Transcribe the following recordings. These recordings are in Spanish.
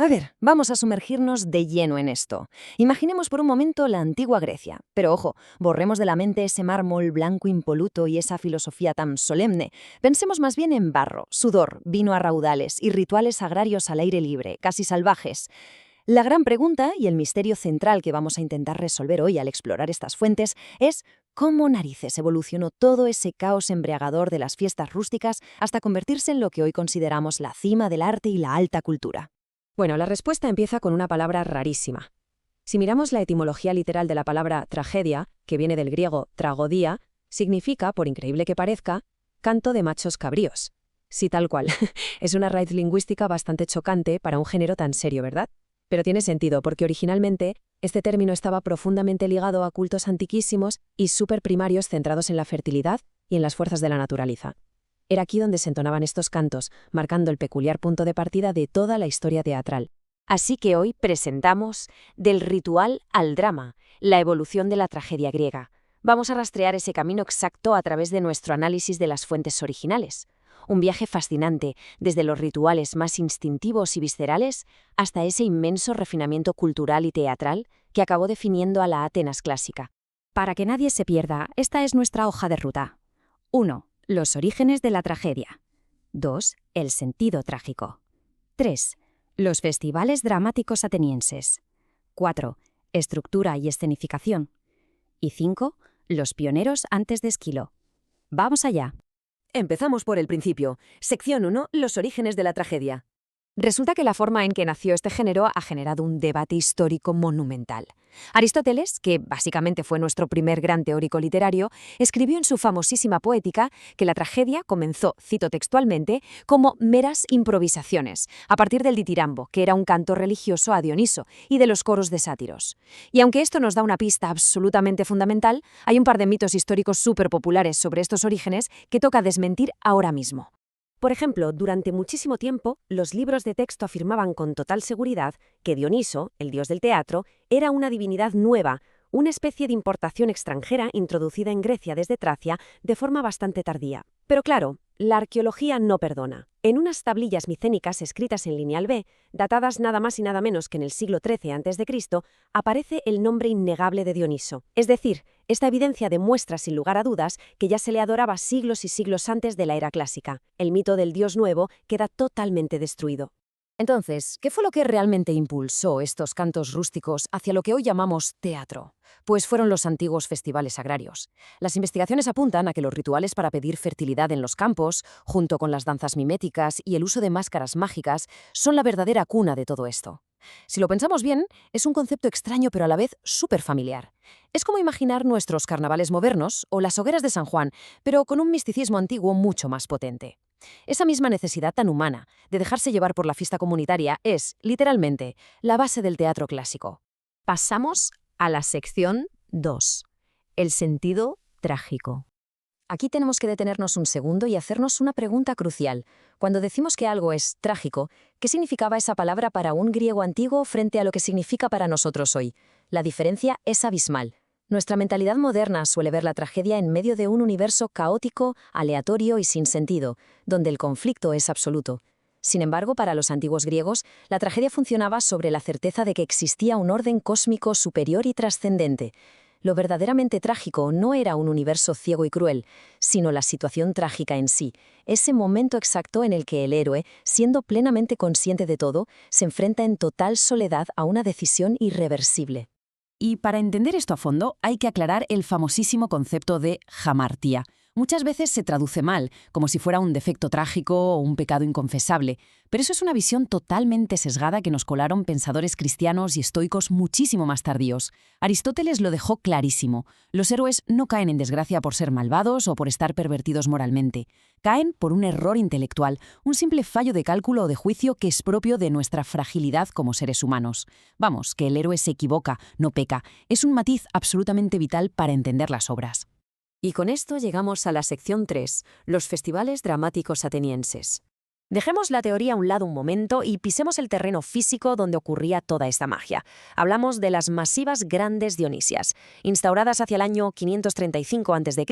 A ver, vamos a sumergirnos de lleno en esto. Imaginemos por un momento la antigua Grecia, pero ojo, borremos de la mente ese mármol blanco impoluto y esa filosofía tan solemne. Pensemos más bien en barro, sudor, vino a raudales y rituales agrarios al aire libre, casi salvajes. La gran pregunta y el misterio central que vamos a intentar resolver hoy al explorar estas fuentes es cómo narices evolucionó todo ese caos embriagador de las fiestas rústicas hasta convertirse en lo que hoy consideramos la cima del arte y la alta cultura. Bueno, la respuesta empieza con una palabra rarísima. Si miramos la etimología literal de la palabra tragedia, que viene del griego tragodia, significa, por increíble que parezca, canto de machos cabríos. Sí, tal cual. Es una raíz lingüística bastante chocante para un género tan serio, ¿verdad? Pero tiene sentido, porque originalmente este término estaba profundamente ligado a cultos antiquísimos y superprimarios centrados en la fertilidad y en las fuerzas de la naturaleza. Era aquí donde se entonaban estos cantos, marcando el peculiar punto de partida de toda la historia teatral. Así que hoy presentamos Del ritual al drama, la evolución de la tragedia griega. Vamos a rastrear ese camino exacto a través de nuestro análisis de las fuentes originales. Un viaje fascinante, desde los rituales más instintivos y viscerales hasta ese inmenso refinamiento cultural y teatral que acabó definiendo a la Atenas clásica. Para que nadie se pierda, esta es nuestra hoja de ruta. 1. Los orígenes de la tragedia. 2. El sentido trágico. 3. Los festivales dramáticos atenienses. 4. Estructura y escenificación. Y 5. Los pioneros antes de Esquilo. ¡Vamos allá! Empezamos por el principio. Sección 1. Los orígenes de la tragedia. Resulta que la forma en que nació este género ha generado un debate histórico monumental. Aristóteles, que básicamente fue nuestro primer gran teórico literario, escribió en su famosísima Poética que la tragedia comenzó, cito textualmente, como meras improvisaciones, a partir del ditirambo, que era un canto religioso a Dioniso, y de los coros de sátiros. Y aunque esto nos da una pista absolutamente fundamental, hay un par de mitos históricos súper populares sobre estos orígenes que toca desmentir ahora mismo. Por ejemplo, durante muchísimo tiempo, los libros de texto afirmaban con total seguridad que Dioniso, el dios del teatro, era una divinidad nueva, una especie de importación extranjera introducida en Grecia desde Tracia de forma bastante tardía. Pero claro, la arqueología no perdona. En unas tablillas micénicas escritas en lineal B, datadas nada más y nada menos que en el siglo XIII a.C., aparece el nombre innegable de Dioniso. Es decir, esta evidencia demuestra sin lugar a dudas que ya se le adoraba siglos y siglos antes de la era clásica. El mito del dios nuevo queda totalmente destruido. Entonces, ¿qué fue lo que realmente impulsó estos cantos rústicos hacia lo que hoy llamamos teatro? Pues fueron los antiguos festivales agrarios. Las investigaciones apuntan a que los rituales para pedir fertilidad en los campos, junto con las danzas miméticas y el uso de máscaras mágicas, son la verdadera cuna de todo esto. Si lo pensamos bien, es un concepto extraño pero a la vez súper familiar. Es como imaginar nuestros carnavales modernos o las hogueras de San Juan, pero con un misticismo antiguo mucho más potente. Esa misma necesidad tan humana de dejarse llevar por la fiesta comunitaria es, literalmente, la base del teatro clásico. Pasamos a la sección 2. El sentido trágico. Aquí tenemos que detenernos un segundo y hacernos una pregunta crucial. Cuando decimos que algo es trágico, ¿qué significaba esa palabra para un griego antiguo frente a lo que significa para nosotros hoy? La diferencia es abismal. Nuestra mentalidad moderna suele ver la tragedia en medio de un universo caótico, aleatorio y sin sentido, donde el conflicto es absoluto. Sin embargo, para los antiguos griegos, la tragedia funcionaba sobre la certeza de que existía un orden cósmico superior y trascendente. Lo verdaderamente trágico no era un universo ciego y cruel, sino la situación trágica en sí, ese momento exacto en el que el héroe, siendo plenamente consciente de todo, se enfrenta en total soledad a una decisión irreversible. Y para entender esto a fondo, hay que aclarar el famosísimo concepto de hamartía. Muchas veces se traduce mal, como si fuera un defecto trágico o un pecado inconfesable, pero eso es una visión totalmente sesgada que nos colaron pensadores cristianos y estoicos muchísimo más tardíos. Aristóteles lo dejó clarísimo. Los héroes no caen en desgracia por ser malvados o por estar pervertidos moralmente. Caen por un error intelectual, un simple fallo de cálculo o de juicio que es propio de nuestra fragilidad como seres humanos. Vamos, que el héroe se equivoca, no peca. Es un matiz absolutamente vital para entender las obras. Y con esto llegamos a la sección 3, los festivales dramáticos atenienses. Dejemos la teoría a un lado un momento y pisemos el terreno físico donde ocurría toda esta magia. Hablamos de las masivas grandes Dionisias. Instauradas hacia el año 535 a.C.,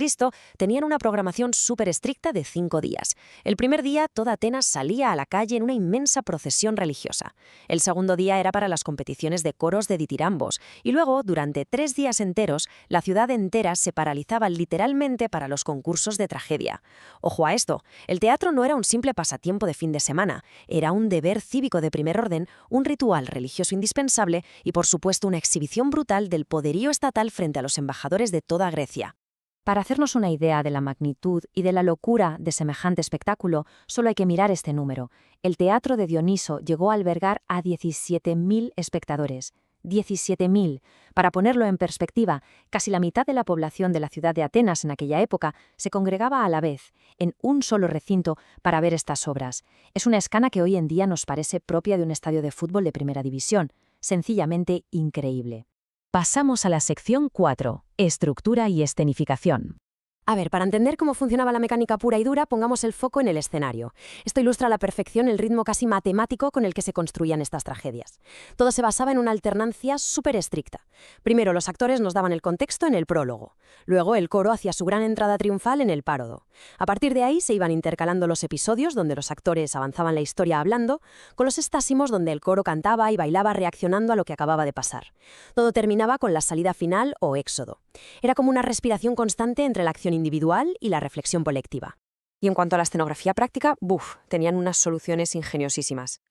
tenían una programación súper estricta de 5 días. El primer día, toda Atenas salía a la calle en una inmensa procesión religiosa. El segundo día era para las competiciones de coros de ditirambos. Y luego, durante 3 días enteros, la ciudad entera se paralizaba literalmente para los concursos de tragedia. Ojo a esto, el teatro no era un simple pasatiempo de fin de semana, era un deber cívico de primer orden, un ritual religioso indispensable y, por supuesto, una exhibición brutal del poderío estatal frente a los embajadores de toda Grecia. Para hacernos una idea de la magnitud y de la locura de semejante espectáculo, solo hay que mirar este número. El teatro de Dioniso llegó a albergar a 17.000 espectadores. 17.000. Para ponerlo en perspectiva, casi la mitad de la población de la ciudad de Atenas en aquella época se congregaba a la vez, en un solo recinto, para ver estas obras. Es una escala que hoy en día nos parece propia de un estadio de fútbol de primera división. Sencillamente increíble. Pasamos a la sección 4, estructura y escenificación. A ver, para entender cómo funcionaba la mecánica pura y dura, pongamos el foco en el escenario. Esto ilustra a la perfección el ritmo casi matemático con el que se construían estas tragedias. Todo se basaba en una alternancia súper estricta. Primero, los actores nos daban el contexto en el prólogo. Luego, el coro hacía su gran entrada triunfal en el párodo. A partir de ahí se iban intercalando los episodios donde los actores avanzaban la historia hablando, con los estásimos donde el coro cantaba y bailaba reaccionando a lo que acababa de pasar. Todo terminaba con la salida final o éxodo. Era como una respiración constante entre la acción individual y la reflexión colectiva. Y en cuanto a la escenografía práctica, tenían unas soluciones ingeniosísimas.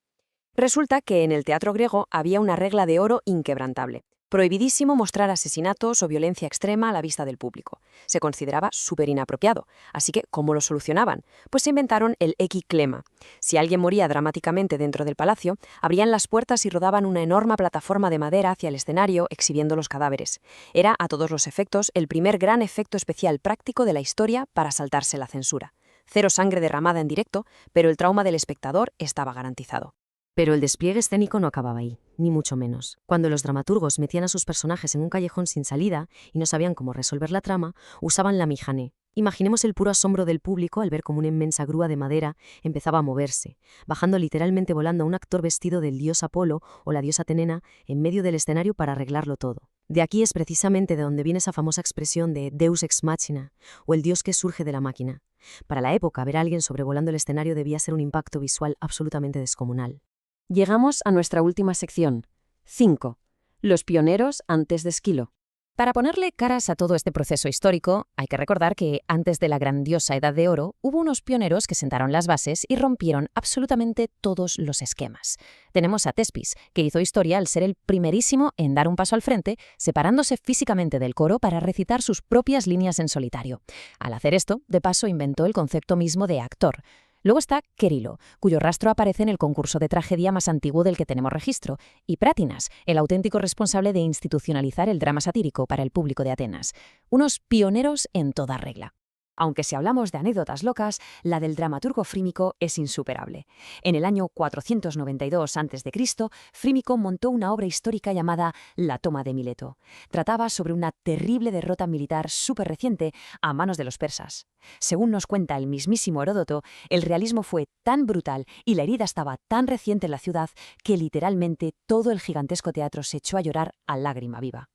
Resulta que en el teatro griego había una regla de oro inquebrantable. Prohibidísimo mostrar asesinatos o violencia extrema a la vista del público. Se consideraba súper inapropiado. Así que, ¿cómo lo solucionaban? Pues se inventaron el equiklema. Si alguien moría dramáticamente dentro del palacio, abrían las puertas y rodaban una enorme plataforma de madera hacia el escenario, exhibiendo los cadáveres. Era, a todos los efectos, el primer gran efecto especial práctico de la historia para saltarse la censura. Cero sangre derramada en directo, pero el trauma del espectador estaba garantizado. Pero el despliegue escénico no acababa ahí, ni mucho menos. Cuando los dramaturgos metían a sus personajes en un callejón sin salida y no sabían cómo resolver la trama, usaban la mijané. Imaginemos el puro asombro del público al ver cómo una inmensa grúa de madera empezaba a moverse, bajando literalmente volando a un actor vestido del dios Apolo o la diosa Atenea en medio del escenario para arreglarlo todo. De aquí es precisamente de donde viene esa famosa expresión de Deus ex machina, o el dios que surge de la máquina. Para la época, ver a alguien sobrevolando el escenario debía ser un impacto visual absolutamente descomunal. Llegamos a nuestra última sección. 5. Los pioneros antes de Esquilo. Para ponerle caras a todo este proceso histórico, hay que recordar que antes de la grandiosa Edad de Oro hubo unos pioneros que sentaron las bases y rompieron absolutamente todos los esquemas. Tenemos a Tespis, que hizo historia al ser el primerísimo en dar un paso al frente, separándose físicamente del coro para recitar sus propias líneas en solitario. Al hacer esto, de paso inventó el concepto mismo de actor. Luego está Querilo, cuyo rastro aparece en el concurso de tragedia más antiguo del que tenemos registro, y Prátinas, el auténtico responsable de institucionalizar el drama satírico para el público de Atenas. Unos pioneros en toda regla. Aunque si hablamos de anécdotas locas, la del dramaturgo Frímico es insuperable. En el año 492 a.C., Frímico montó una obra histórica llamada La toma de Mileto. Trataba sobre una terrible derrota militar súper reciente a manos de los persas. Según nos cuenta el mismísimo Heródoto, el realismo fue tan brutal y la herida estaba tan reciente en la ciudad que literalmente todo el gigantesco teatro se echó a llorar a lágrima viva.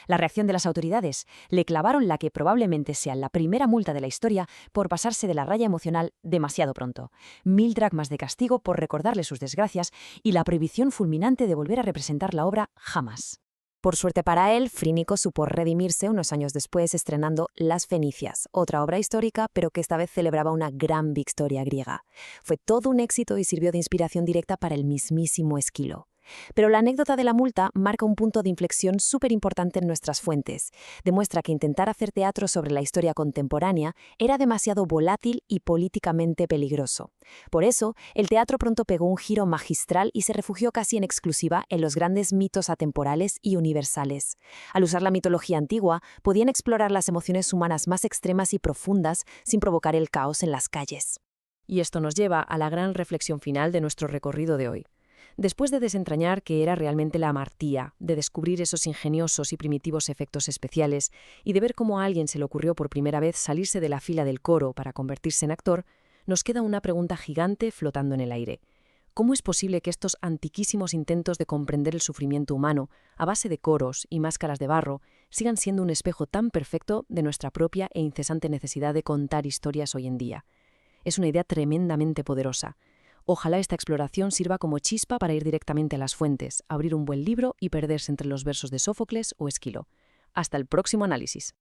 La reacción de las autoridades: le clavaron la que probablemente sea la primera multa de la historia por pasarse de la raya emocional demasiado pronto, 1000 dracmas de castigo por recordarle sus desgracias y la prohibición fulminante de volver a representar la obra jamás. Por suerte para él, Frínico supo redimirse unos años después estrenando Las Fenicias, otra obra histórica, pero que esta vez celebraba una gran victoria griega. Fue todo un éxito y sirvió de inspiración directa para el mismísimo Esquilo. Pero la anécdota de la multa marca un punto de inflexión súper importante en nuestras fuentes. Demuestra que intentar hacer teatro sobre la historia contemporánea era demasiado volátil y políticamente peligroso. Por eso, el teatro pronto pegó un giro magistral y se refugió casi en exclusiva en los grandes mitos atemporales y universales. Al usar la mitología antigua, podían explorar las emociones humanas más extremas y profundas sin provocar el caos en las calles. Y esto nos lleva a la gran reflexión final de nuestro recorrido de hoy. Después de desentrañar qué era realmente la amartía, de descubrir esos ingeniosos y primitivos efectos especiales y de ver cómo a alguien se le ocurrió por primera vez salirse de la fila del coro para convertirse en actor, nos queda una pregunta gigante flotando en el aire. ¿Cómo es posible que estos antiquísimos intentos de comprender el sufrimiento humano, a base de coros y máscaras de barro, sigan siendo un espejo tan perfecto de nuestra propia e incesante necesidad de contar historias hoy en día? Es una idea tremendamente poderosa. Ojalá esta exploración sirva como chispa para ir directamente a las fuentes, abrir un buen libro y perderse entre los versos de Sófocles o Esquilo. Hasta el próximo análisis.